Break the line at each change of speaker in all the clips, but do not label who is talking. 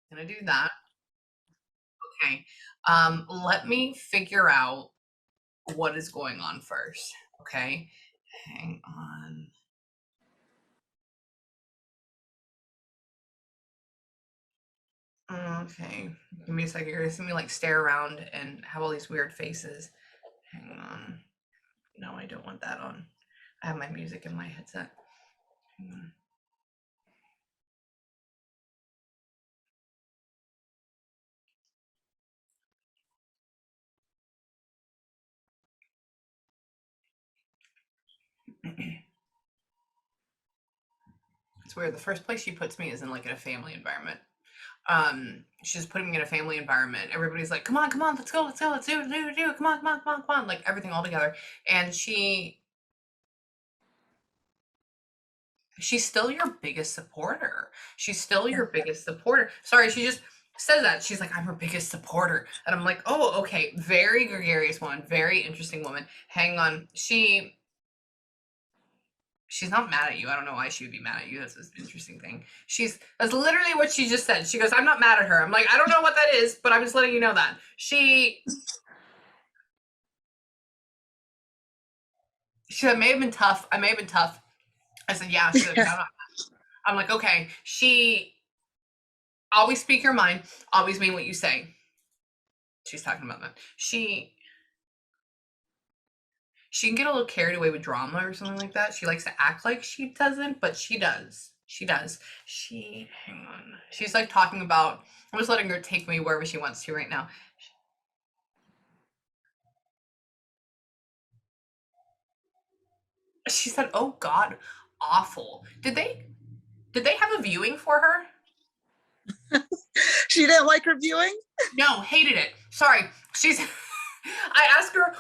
Gonna do that. Okay. Let me figure out what is going on first. Okay. Hang on. Okay. Give me a second. You're gonna see me like stare around and have all these weird faces. Hang on. No, I don't want that on. I have my music in my headset. Hang on. It's weird. The first place she puts me is in like in a family environment. She's putting me in a family environment. Everybody's like, come on, let's go, let's do it, come on, like everything all together. And she's still your biggest supporter. She's still your biggest supporter. Sorry, she just says that. She's like, I'm her biggest supporter. And I'm like, oh, okay. Very gregarious woman, very interesting woman. Hang on. She's not mad at you. I don't know why she would be mad at you. That's an interesting thing. That's literally what she just said. She goes, I'm not mad at her. I'm like, I don't know what that is, but I'm just letting you know that. She said, may have been tough. I may have been tough. I said, yeah. She said, I'm like, okay. She always speak your mind, always mean what you say. She's talking about that. She can get a little carried away with drama or something like that. She likes to act like she doesn't, but she does. She does. Hang on. She's like talking about, I'm just letting her take me wherever she wants to right now. She said, oh God, awful. Did they have a viewing for her?
She didn't like her viewing?
No, hated it. Sorry. I asked her,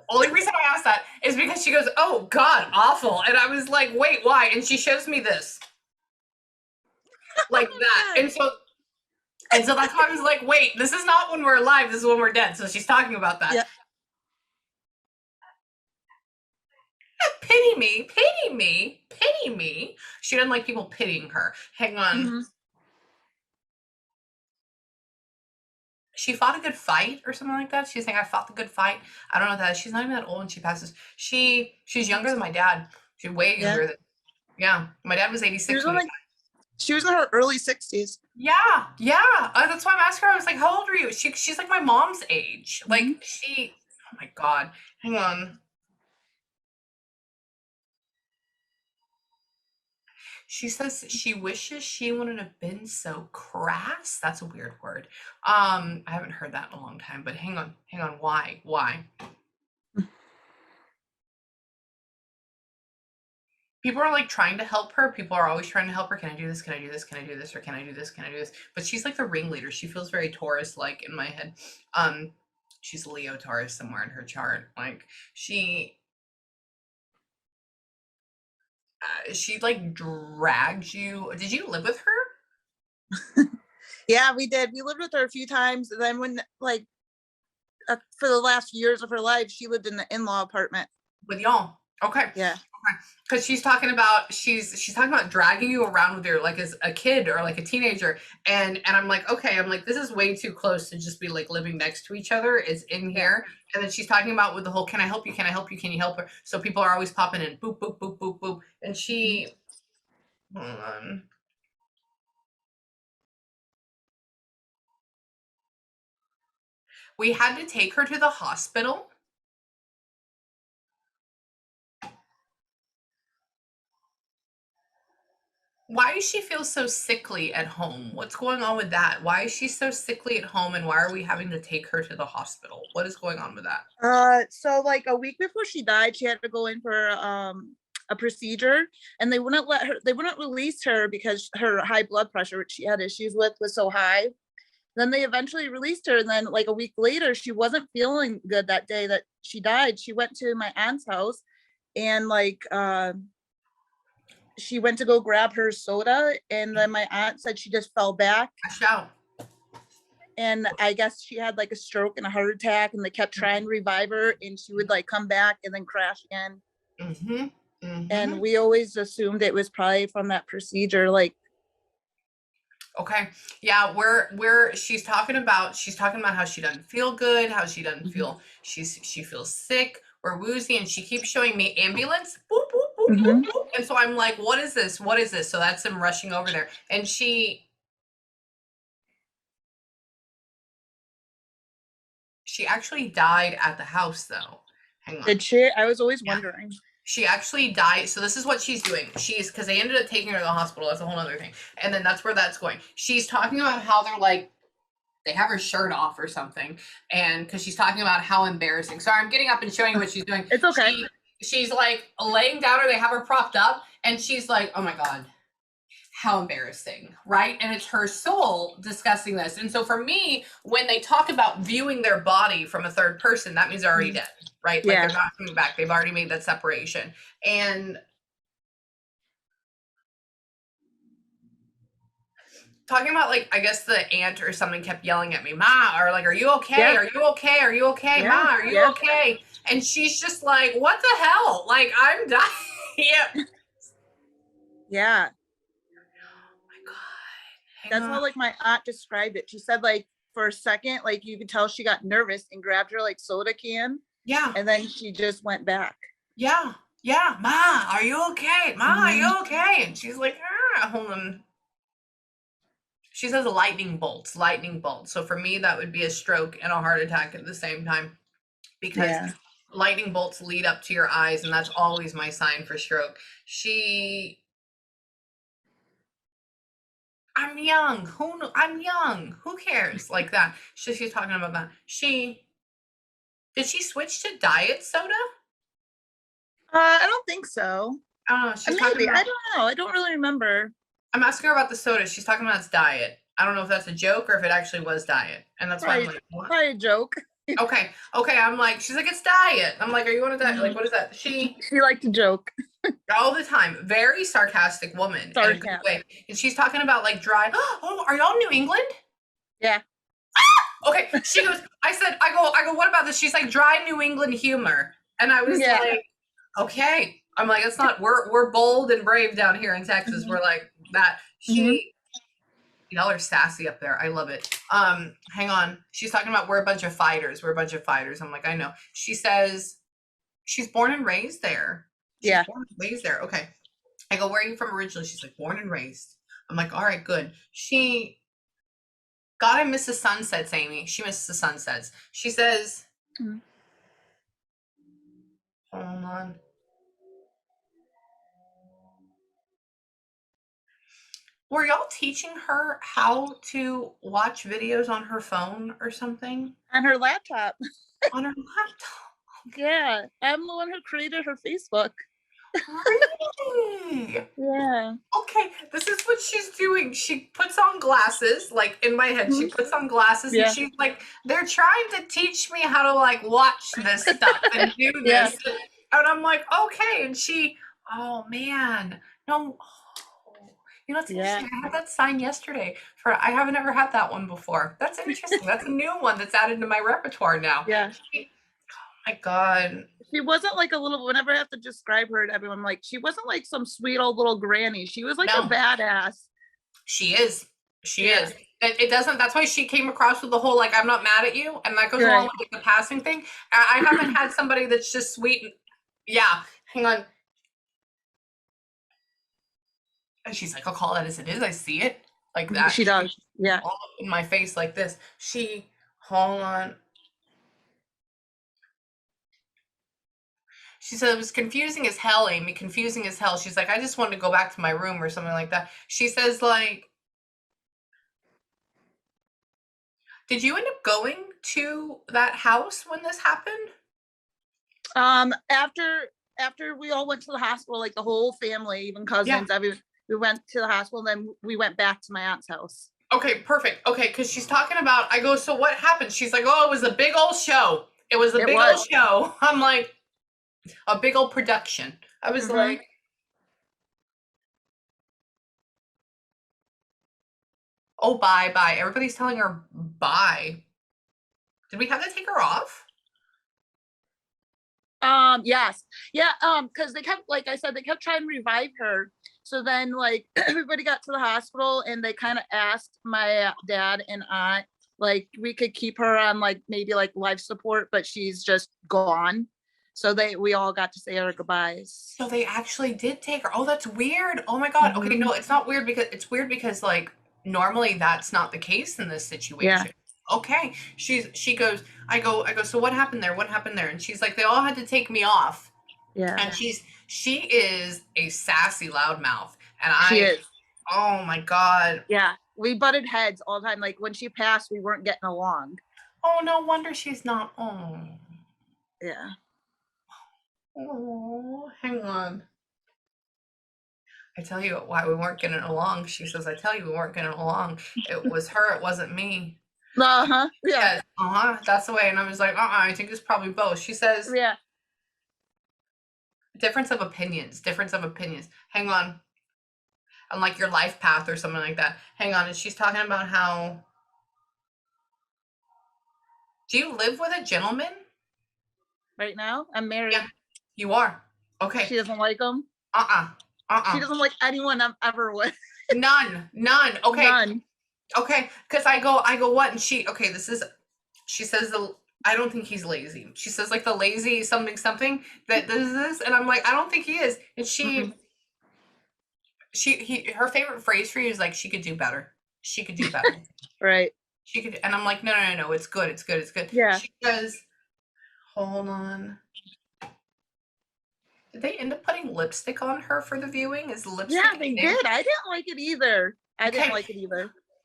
only reason I asked that is because she goes, oh God, awful. And I was like, wait, why? And she shows me this. Like that. And so that's why I was like, wait, this is not when we're alive, this is when we're dead. So she's talking about that. Yeah. Pity me, pity me, pity me. She doesn't like people pitying her. Hang on. Mm-hmm. She fought a good fight or something like that. She's saying, I fought the good fight. I don't know that. She's not even that old when she passes. She's younger than my dad. She's way younger than, yeah. My dad was 86 when he died.
She was in her early 60s.
Yeah. That's why I'm asking her. I was like, how old are you? She's like my mom's age. Like oh my God. Hang on. She says she wishes she wouldn't have been so crass. That's a weird word. I haven't heard that in a long time, but hang on. Why? People are like trying to help her. People are always trying to help her. Can I do this? Can I do this? Can I do this? Or can I do this? Can I do this? But she's like the ringleader. She feels very Taurus-like in my head. She's Leo Taurus somewhere in her chart. Like she like drags you. Did you live with her?
Yeah, we did. We lived with her a few times. And then when like for the last years of her life, she lived in the in-law apartment
with y'all. Okay.
Yeah.
Okay. Because she's talking about dragging you around with her like as a kid or like a teenager, and I'm like, okay, I'm like, this is way too close to just be like living next to each other. It's in here, and then she's talking about with the whole, can I help you? Can I help you? Can you help her? So people are always popping in, boop, boop, boop, boop, boop, and she, hold on. We had to take her to the hospital. Why does she feel so sickly at home? What's going on with that? Why is she so sickly at home, and why are we having to take her to the hospital? What is going on with that?
So like a week before she died, she had to go in for a procedure, and they wouldn't release her because her high blood pressure, which she had issues with, was so high. Then they eventually released her, and then like a week later, she wasn't feeling good that day that she died. She went to my aunt's house, and like she went to go grab her soda, and then my aunt said she just fell back. And I guess she had like a stroke and a heart attack, and they kept trying to revive her, and she would like come back and then crash again. And we always assumed it was probably from that procedure. Like
Okay. Yeah, she's talking about how she doesn't feel good, how she doesn't
Mhm.
feel she feels sick or woozy, and she keeps showing me ambulance, boop, boop, boop, boop,
Mhm.
boop. And so I'm like, what is this? What is this? So that's him rushing over there. And she actually died at the house though. Hang on.
Did she? I was always
Yeah.
wondering.
She actually died. So this is what she's doing. She's because they ended up taking her to the hospital. That's a whole other thing. And then that's where that's going. She's talking about how they're like they have her shirt off or something, and because she's talking about how embarrassing. Sorry, I'm getting up and showing you what she's doing.
It's okay.
She's like laying down, or they have her propped up, and she's like, "Oh my god, how embarrassing," right? And it's her soul discussing this. And so for me, when they talk about viewing their body from a third person, that means they're already dead, right? Like
Yeah.
they're not coming back. They've already made that separation. And talking about like I guess the aunt or something kept yelling at me, Ma, or like, are you okay?
Yeah.
Are you okay? Are you okay?
Yeah.
Ma, are you
Yeah.
okay? And she's just like, what the hell? Like I'm dying. Yeah.
Yeah.
Oh my god. Hang
That's
on.
how like my aunt described it. She said like for a second, like you could tell she got nervous and grabbed her like soda can,
Yeah.
and then she just went back.
Yeah. Yeah. Ma, are you okay? Ma, are
Mhm.
you okay? And she's like, hold on. She says lightning bolts, lightning bolts. So for me, that would be a stroke and a heart attack at the same time because
Yeah.
lightning bolts lead up to your eyes, and that's always my sign for stroke. I'm young. I'm young. Who cares? Like that. She's talking about that. Did she switch to diet soda?
I don't think so.
I don't know. She's talking
Maybe. I
about.
don't know. I don't really remember.
I'm asking her about the soda. She's talking about it's diet. I don't know if that's a joke or if it actually was diet. And that's why I'm
Probably,
like, what?
probably a joke.
Okay. Okay. I'm like, she's like, it's diet. I'm like, are you on a diet? Like,
Mhm.
what is that?
She liked to joke.
All the time, very sarcastic woman in a good
Sarcastic.
way. And she's talking about like dry. Oh, are y'all New England?
Yeah.
Okay. She goes, I go, what about this? She's like dry New England humor. And I was
Yeah.
like, okay. I'm like, it's not, we're bold and brave down here in Texas.
Mhm.
We're like that.
Mhm.
Y'all are sassy up there. I love it. Hang on. She's talking about we're a bunch of fighters. We're a bunch of fighters. I'm like, I know. She says she's born and raised there. She's
Yeah.
born and raised there. Okay. I go, where are you from originally? She's like, born and raised. I'm like, all right, good. God, I miss the sunsets, Amy. She misses the sunsets. She says,
Mhm.
hold on. Were y'all teaching her how to watch videos on her phone or something?
On her laptop.
On her laptop?
Yeah. I'm the one who created her Facebook.
Really?
Yeah.
Okay, this is what she's doing. She puts on glasses, like in my head, she
Mhm.
puts on glasses and
Yeah.
she's like, they're trying to teach me how to like watch this stuff and do
Yeah.
this. And I'm like, okay. And oh man, no. Oh, you know, it's
Yeah.
interesting. I had that sign yesterday I haven't ever had that one before. That's interesting. That's a new one that's added to my repertoire now.
Yeah.
Oh my God.
She wasn't like a little, whenever I have to describe her to everyone, like she wasn't like some sweet old little granny. She was like a
No.
badass.
She is. She
Yeah.
is. It doesn't. That's why she came across with the whole like I'm not mad at you, and that goes along
Right.
with like, the passing thing. I haven't had somebody that's just sweet. Yeah. Hang on. And she's like, I'll call it as it is. I see it like that.
She does. Yeah.
All up in my face like this. Hold on. She said it was confusing as hell, Amy. Confusing as hell. She's like, I just wanted to go back to my room or something like that. She says like, did you end up going to that house when this happened?
After we all went to the hospital, like the whole family, even
Yeah.
cousins, we went to the hospital, then we went back to my aunt's house.
Okay, perfect. Okay, because she's talking about, I go, so what happened? She's like, oh, it was a big old show. It was a
It
big
was.
old show. I'm like, a big old production. I was
Mhm.
like, oh, bye, bye. Everybody's telling her bye. Did we have to take her off?
Yes. Yeah, because they kept, like I said, they kept trying to revive her. So then, like, everybody got to the hospital and they kind of asked my dad and aunt, like, we could keep her on, like, maybe like life support, but she's just gone. So we all got to say our goodbyes.
So they actually did take her. Oh, that's weird. Oh my God. Okay,
Hmm.
no, it's not weird because it's weird because like normally that's not the case in this
Yeah.
situation. Okay. She goes, I go, so what happened there? What happened there? And she's like, they all had to take me off.
Yeah.
And she is a sassy loudmouth. And
She
I,
is.
oh my God.
Yeah. We butted heads all the time. Like when she passed, we weren't getting along.
Oh, no wonder she's not. Oh.
Yeah.
Oh, hang on. I tell you why we weren't getting along. She says, I tell you we weren't getting along. It was her, it wasn't me.
Uh-huh. Yeah.
Yes, that's the way. And I was like, I think it's probably both. She says,
Yeah.
difference of opinions, difference of opinions. Hang on. On like your life path or something like that. Hang on. And she's talking about how, do you live with a gentleman?
Right now, I'm married.
Yeah, you are. Okay.
She doesn't like him. She
Uh-uh.
doesn't like anyone I'm ever with.
None. Okay.
None.
Okay. Because I go, what? And okay, she says I don't think he's lazy. She says like the lazy something that does this. And I'm like, I don't think he is. And
Mhm.
her favorite phrase for you is like, she could do better. She could do better.
Right.
She could, and I'm like, no, it's good. It's good. It's good.
Yeah.
She says, hold on. Did they end up putting lipstick on her for the viewing? Is lipstick?
Yeah, they did. I didn't like it either.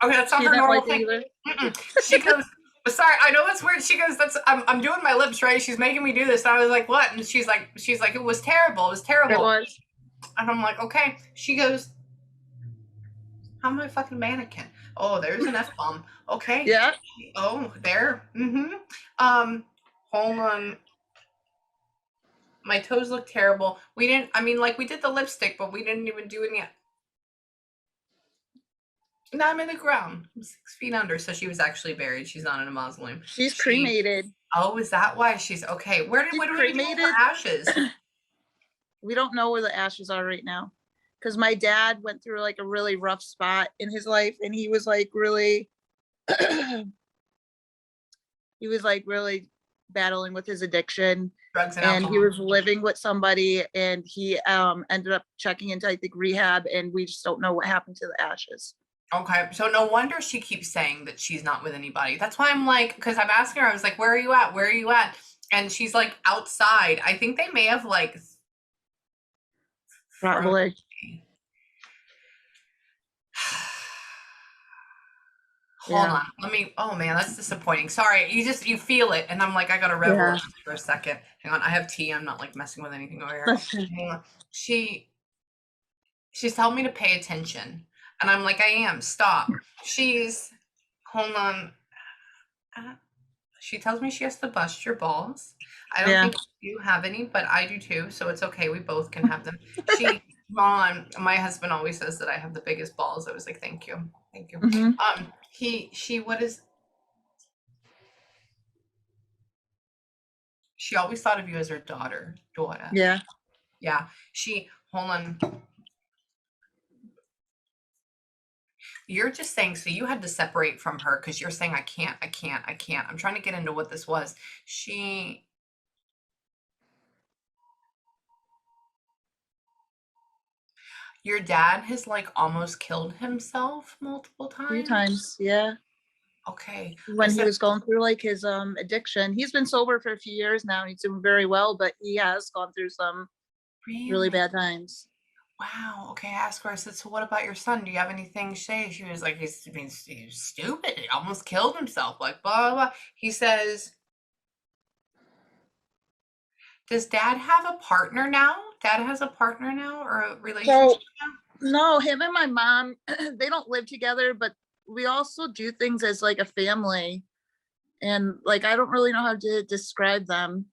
Okay, that's not
She
her
didn't
normal
like it
thing.
either.
She goes, sorry, I know that's weird. She goes, I'm doing my lips, right? She's making me do this. And I was like, what? And she's like, it was terrible. It was terrible.
It was.
And I'm like, okay. She goes, how am I a fucking mannequin? Oh, there's an F-bomb. Okay.
Yeah.
Oh, there. Hold on. My toes look terrible. We did the lipstick, but we didn't even do any. No, I'm in the ground. I'm 6 feet under. So she was actually buried. She's not in a mausoleum.
She's cremated.
Oh, is that why she's okay? What do we do with her ashes?
We don't know where the ashes are right now. Because my dad went through like a really rough spot in his life and he was like really battling with his addiction.
Drugs and
And
alcohol.
he was living with somebody and he ended up checking into, I think, rehab, and we just don't know what happened to the ashes.
Okay, so no wonder she keeps saying that she's not with anybody. That's why I'm like, because I'm asking her, I was like, where are you at? Where are you at? And she's like, outside. I think they may have like
Probably.
Hold on. Oh man, that's disappointing. Sorry. You feel it. And I'm like, I got to revel for a second. Hang on. I have tea. I'm not like messing with anything over here. Hang on. She's telling me to pay attention. And I'm like, I am. Stop. Hold on. She tells me she has to bust your balls. I don't think you have any, but I do too. So it's okay. We both can have them. My husband always says that I have the biggest balls. I was like, thank you. Thank you. What is, she always thought of you as her daughter.
Yeah.
Hold on. You're just saying, so you had to separate from her because you're saying, I can't. I'm trying to get into what this was. Your dad has like almost killed himself multiple times?
A few times, yeah.
Okay.
When he was going through like his addiction. He's been sober for a few years now. He's doing very well, but he has gone through some really bad times.
Wow. Okay. I asked her, I said, so what about your son? Do you have anything to say? She was like, he's stupid. He almost killed himself. Like, blah, blah, blah. He says, does dad have a partner now? Dad has a partner now or a relationship now?
No, him and my mom, they don't live together, but we also do things as like a family. And like, I don't really know how to describe them.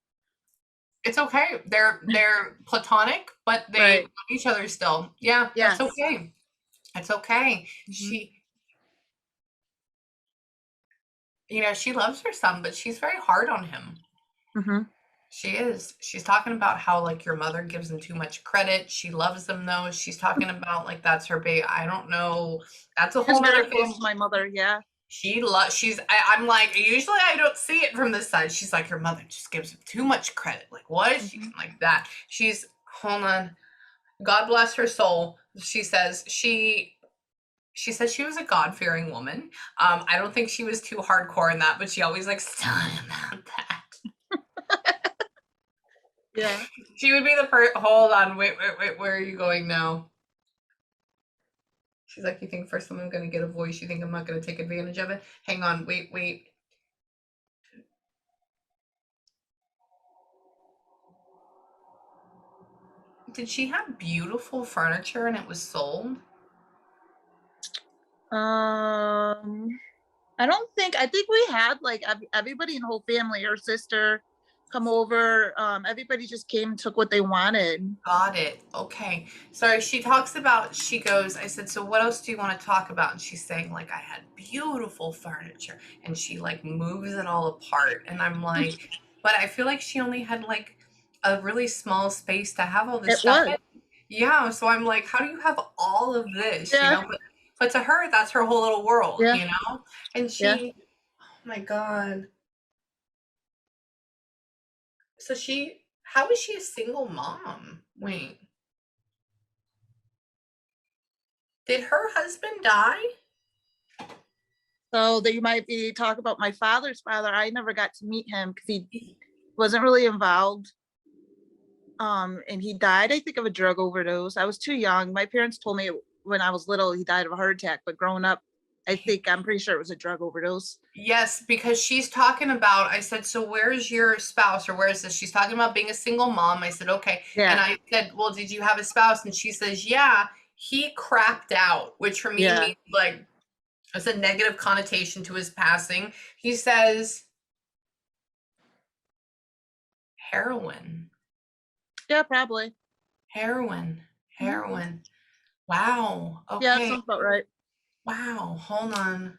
It's okay. They're platonic, but they love each other still. Yeah, that's okay. It's okay. She loves her son, but she's very hard on him. She is. She's talking about how like your mother gives them too much credit. She loves them though. She's talking about like that's her baby. I don't know. That's a
She's
whole
very
nother
close
thing.
to my mother. Yeah.
I'm like, usually I don't see it from this side. She's like, her mother just gives him too much credit. Like, what is she
Hmm.
like that? Hold on. God bless her soul. She says she was a God-fearing woman. I don't think she was too hardcore in that, but she always likes to tell him about that.
Yeah.
She would be the first. Hold on. Wait. Where are you going now? She's like, you think first I'm going to get a voice? You think I'm not going to take advantage of it? Hang on. Wait. Did she have beautiful furniture and it was sold?
I don't think. I think we had like everybody in the whole family, her sister, come over. Everybody just came and took what they wanted.
Got it. Okay. Sorry. She goes, I said, so what else do you want to talk about? And she's saying, like, I had beautiful furniture. And she, like, moves it all apart. And I'm like, but I feel like she only had, like, a really small space to have all this
It
stuff
was.
in. Yeah. So I'm like, how do you have all of this? You
Yeah.
know, but to her, that's her whole little world,
Yeah.
you know? And
Yeah.
oh my God. How is she a single mom? Wait, did her husband die?
So that you might be talk about my father's father. I never got to meet him because he wasn't really involved. And he died, I think, of a drug overdose. I was too young. My parents told me when I was little he died of a heart attack, but growing up, I'm pretty sure it was a drug overdose.
Yes, because she's talking about, I said, so where's your spouse or where's this? She's talking about being a single mom. I said, okay. And
Yeah.
I said, well, did you have a spouse? And she says, yeah, he crapped out, which for me
Yeah.
means like it's a negative connotation to his passing. He says heroin,
Yeah, probably.
heroin,
Mhm.
heroin. Wow.
Yeah, that
Okay.
sounds about right.
Wow. Hold on.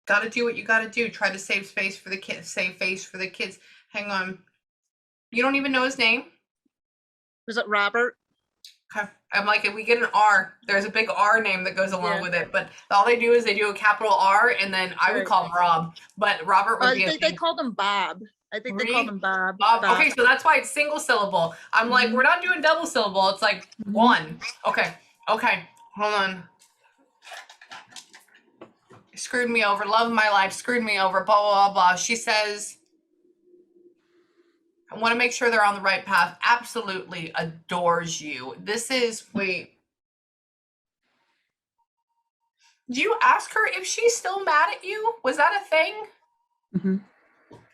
Got to do what you got to do. Try to save space for the kids, save face for the kids. Hang on. You don't even know his name?
Was it Robert?
Okay. I'm like, if we get an R, there's a big R name that goes along
Yeah.
with it. But all they do is they do a capital R, and then I would
Right.
call him Rob, but Robert would
I
be a
think they
big
called him Bob. I think they called
Re
him Bob.
Bob.
Bob.
Okay, so that's why it's single syllable. I'm like,
Hmm.
we're not doing double syllable. It's like
Hmm.
one. Okay. Okay. Hold on. Screwed me over. Love of my life. Screwed me over. Blah, blah, blah, blah. She says, I want to make sure they're on the right path. Absolutely adores you. Wait. Do you ask her if she's still mad at you? Was that a thing?
Hmm.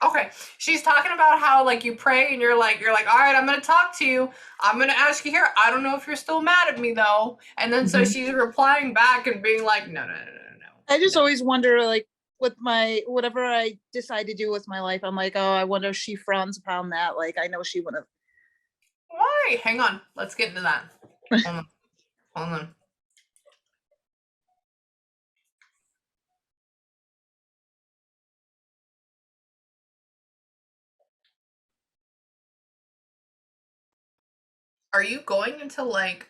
Okay. She's talking about how like you pray and you're like, all right, I'm gonna talk to you. I'm gonna ask you here. I don't know if you're still mad at me though. And then so
Hmm.
she's replying back and being like,
I just
no.
always wonder, like, with my whatever I decide to do with my life, I'm like, oh, I wonder if she frowns upon that. Like, I know she wouldn't
Why? Hang on. Let's get into that. Hold on. Hold on. Are you going into like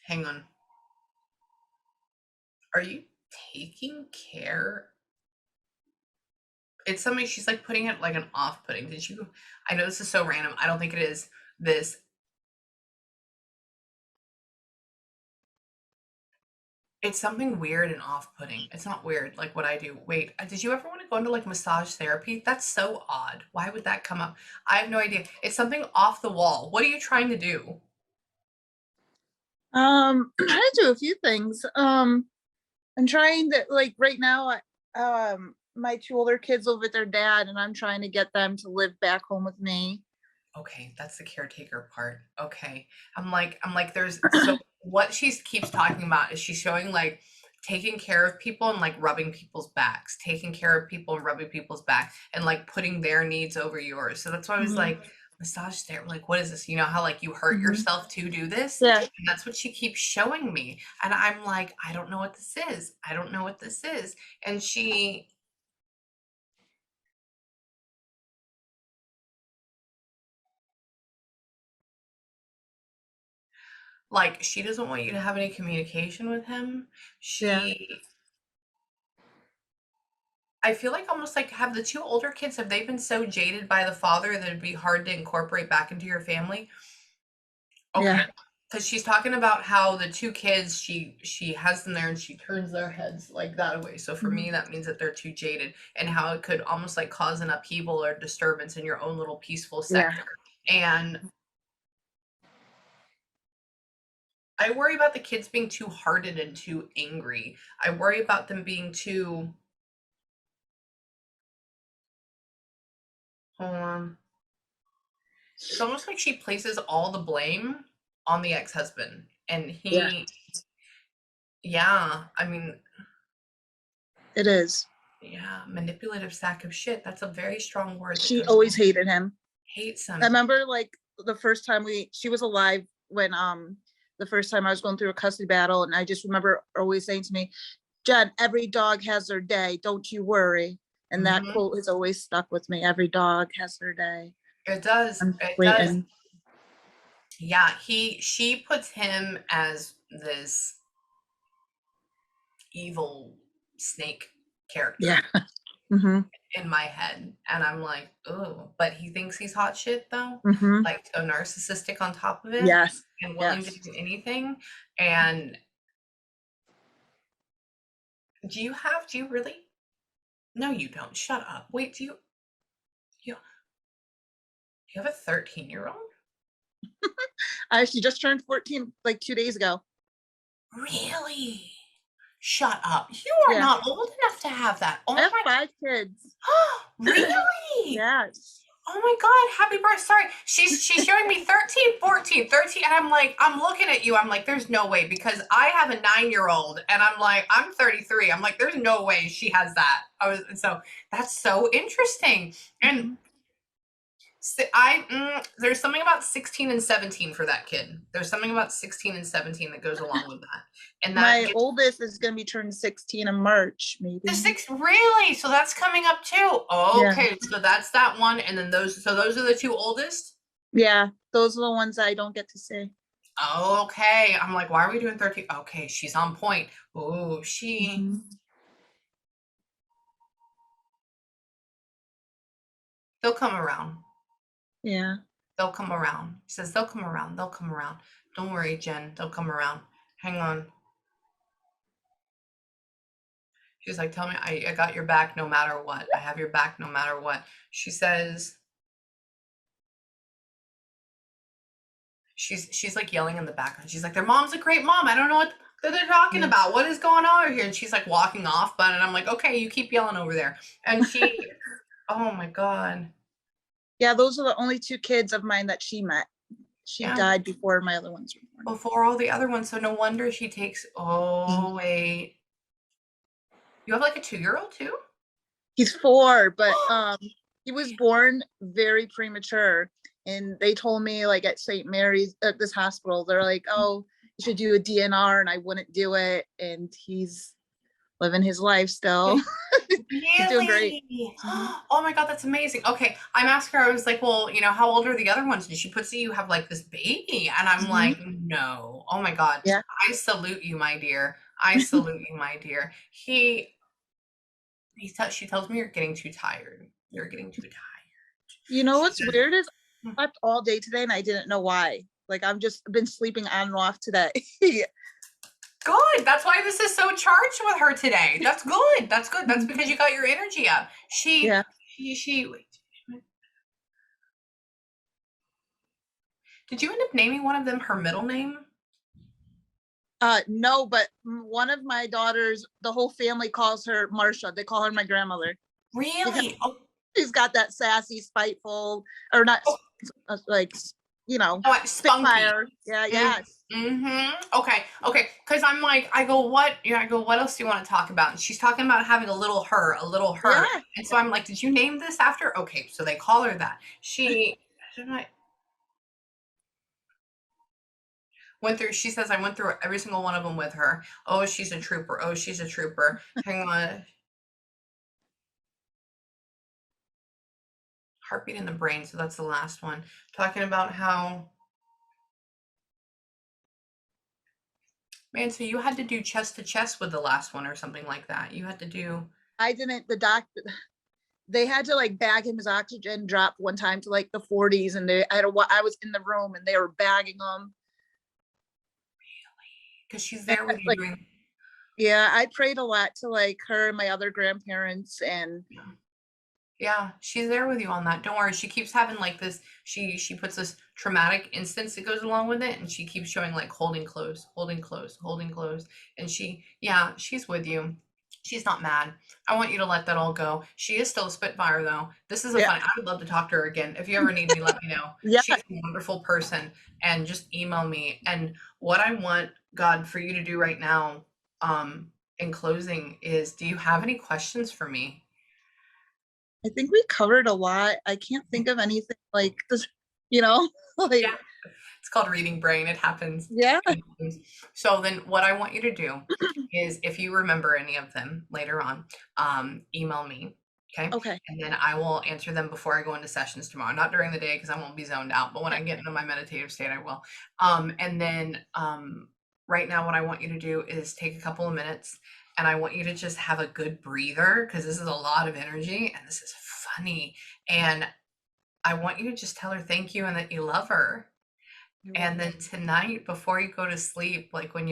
hang on. Are you taking care? It's something she's like putting it like an off putting. Did you I know this is so random. I don't think it is this. It's something weird and off-putting. It's not weird like what I do. Wait, did you ever want to go into like massage therapy? That's so odd. Why would that come up? I have no idea. It's something off the wall. What are you trying to do?
I do a few things. I'm trying to, like, right now, my two older kids live with their dad, and I'm trying to get them to live back home with me.
Okay, that's the caretaker part. Okay. I'm like there's so what she keeps talking about is she's showing like taking care of people and like rubbing people's backs, taking care of people and rubbing people's back and like putting their needs over yours. So that's why I was
Mhm.
like, massage therapy. Like, what is this? You know how like you hurt
Mhm.
yourself to do this?
Yeah,
And that's what she keeps showing me. And I'm like, I don't know what this is. I don't know what this is. And she, like, she doesn't want you to have any communication with him.
yeah,
I feel like almost like have the two older kids, have they been so jaded by the father that it'd be hard to incorporate back into your family?
yeah.
Okay. Because she's talking about how the two kids, she has them there and she turns their heads like that away. So for
Mhm.
me, that means that they're too jaded, and how it could almost like cause an upheaval or disturbance in your own little peaceful
Yeah,
sector. And I worry about the kids being too hardened and too angry. I worry about them being too, hold on. It's almost like she places all the blame on the ex-husband. And
yeah,
yeah, I mean,
it is.
yeah, manipulative sack of shit. That's a very strong word that
She
goes
always
along.
hated him.
Hates
I
him.
remember like the first time she was alive when the first time I was going through a custody battle, and I just remember always saying to me, Jen, every dog has their day, don't you worry. And that
Mhm.
quote has always stuck with me. Every dog has their day.
It does.
I'm
It does.
waiting.
Yeah, she puts him as this evil snake
Yeah.
character
Mm-hmm.
in my head. And I'm like, oh, but he thinks he's hot shit though.
Mm-hmm.
Like so narcissistic on top of it
Yes.
and willing to
Yes.
do anything. And do you really? No, you don't. Shut up. Wait, you, you have a 13-year-old?
She just turned 14 like 2 days ago.
Really? Shut up. You are
Yeah.
not old enough to have that. Oh
I
my
have 5 kids.
really?
Yes.
Oh my God, happy birthday. Sorry. She's showing me 13, 14, 13. And I'm like, I'm looking at you. I'm like, there's no way, because I have a 9-year-old and I'm like, I'm 33. I'm like, there's no way she has that. So that's so interesting. And
Mhm.
there's something about 16 and 17 for that kid. There's something about 16 and 17 that goes along with that. And that
My
gets
oldest is going to be turning 16 in March,
the
maybe.
six, really? So that's coming up too.
Yeah.
Okay, so that's that one. And then those are the two oldest.
Yeah. Those are the ones I don't get to see.
Okay. I'm like, why are we doing 13? Okay, she's on point. Oh,
Mhm.
they'll come around.
Yeah.
They'll come around. She says, they'll come around. They'll come around. Don't worry, Jen. They'll come around. Hang on. She's like, tell me, I got your back no matter what. I have your back no matter what. She says, she's like yelling in the background. She's like, their mom's a great mom. I don't know what they're talking
Yeah.
about. What is going on over here? And she's like walking off, but and I'm like, okay, you keep yelling over there. And oh my God.
Yeah, those are the only 2 kids of mine that she met. She
Yeah,
died before my other ones were born.
before all the other ones. So no wonder she takes, oh, wait. You have like a 2-year-old too?
He's 4, but he was born very premature. And they told me like at St. Mary's at this hospital, they're like, oh, you should do a DNR, and I wouldn't do it. And he's living his life still. He's doing great.
Really?
Mhm.
Oh my God, that's amazing. Okay, I'm asking her, I was like, well, how old are the other ones? And she puts you have like this baby. And I'm
Mhm.
like, no. Oh my God.
Yeah.
I salute you, my dear. I salute you, my dear. She tells me you're getting too tired. You're getting too tired.
You know
She
what's
says,
weird is
"Hmm,
I slept all day today and I didn't know why. Like I've just been sleeping on and off today.
good. That's why this is so charged with her today. That's good. That's good. That's because you got your energy up.
Yeah.
Wait, did you end up naming one of them her middle name?
No, but one of my daughters, the whole family calls her Marsha. They call her my grandmother because
Really? Oh,
she's got that sassy, spiteful, or not
oh,
like, you know,
what? Spunky.
spitfire. Yeah,
Mm,
yes.
mm-hmm. Okay. Okay. Because I'm like, I go, what? I go, what else do you want to talk about? And she's talking about having a little her, a little her.
Yeah.
And so I'm like, did you name this after? Okay. So they call her that. She says, I went through every single one of them with her. Oh, she's a trooper. Oh, she's a trooper. Hang on. Heartbeat in the brain. So that's the last one. Talking about how, man, so you had to do chest to chest with the last one or something like that. You had to do.
I didn't, the doctor, they had to like bag him. His oxygen dropped one time to like the 40s, and I was in the room and they were bagging him.
Because she's there with you
Like,
doing.
yeah, I prayed a lot to like her and my other grandparents, and
Yeah, she's there with you on that. Don't worry. She keeps having like this. She puts this traumatic instance that goes along with it, and she keeps showing like holding close, holding close, holding close. And yeah, she's with you. She's not mad. I want you to let that all go. She is still a Spitfire though. This is a
yeah,
fun. I would love to talk to her again. If you ever need me, let me know.
yeah.
She's a wonderful person, and just email me. And what I want God for you to do right now, in closing, is, do you have any questions for me?
I think we covered a lot. I can't think of anything like this, you know, like,
Yeah. It's called reading brain. It happens.
yeah.
It happens. So then what I want you to do is, if you remember any of them later on, email me. Okay.
Okay.
And then I will answer them before I go into sessions tomorrow. Not during the day because I won't be zoned out, but when I get into my meditative state, I will. And then right now, what I want you to do is take a couple of minutes, and I want you to just have a good breather, because this is a lot of energy and this is funny. And I want you to just tell her thank you and that you love her. And then tonight, before you go to sleep, like when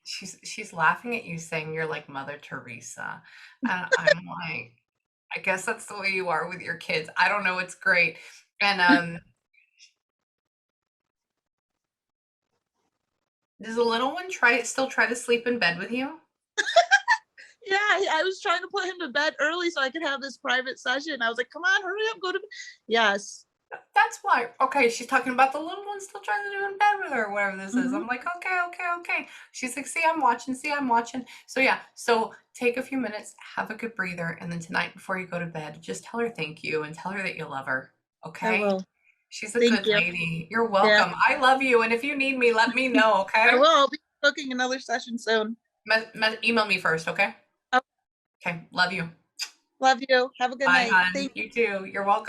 she's laughing at you saying you're like Mother Teresa. And I'm like, I guess that's the way you are with your kids. I don't know, it's great. And does the little one still try to sleep in bed with you?
Yeah, I was trying to put him to bed early so I could have this private session. I was like, come on, hurry up, go to bed. Yes.
That's why. Okay, she's talking about the little one still trying to do in bed with her, or whatever this is.
Mhm.
I'm like, okay. She's like, see, I'm watching. See, I'm watching. So yeah, so take a few minutes, have a good breather, and then tonight before you go to bed, just tell her thank you and tell her that you love her.
I
Okay?
will.
She's a
Thank
good
you.
lady. You're
Yeah,
welcome. I love you, and if you need me, let me know.
I
Okay?
will. I'll be booking another session soon.
Email me first. Okay?
Oh,
Okay. Love you.
love you. Have a good
Bye,
night.
hon.
Thank
You too. You're welcome.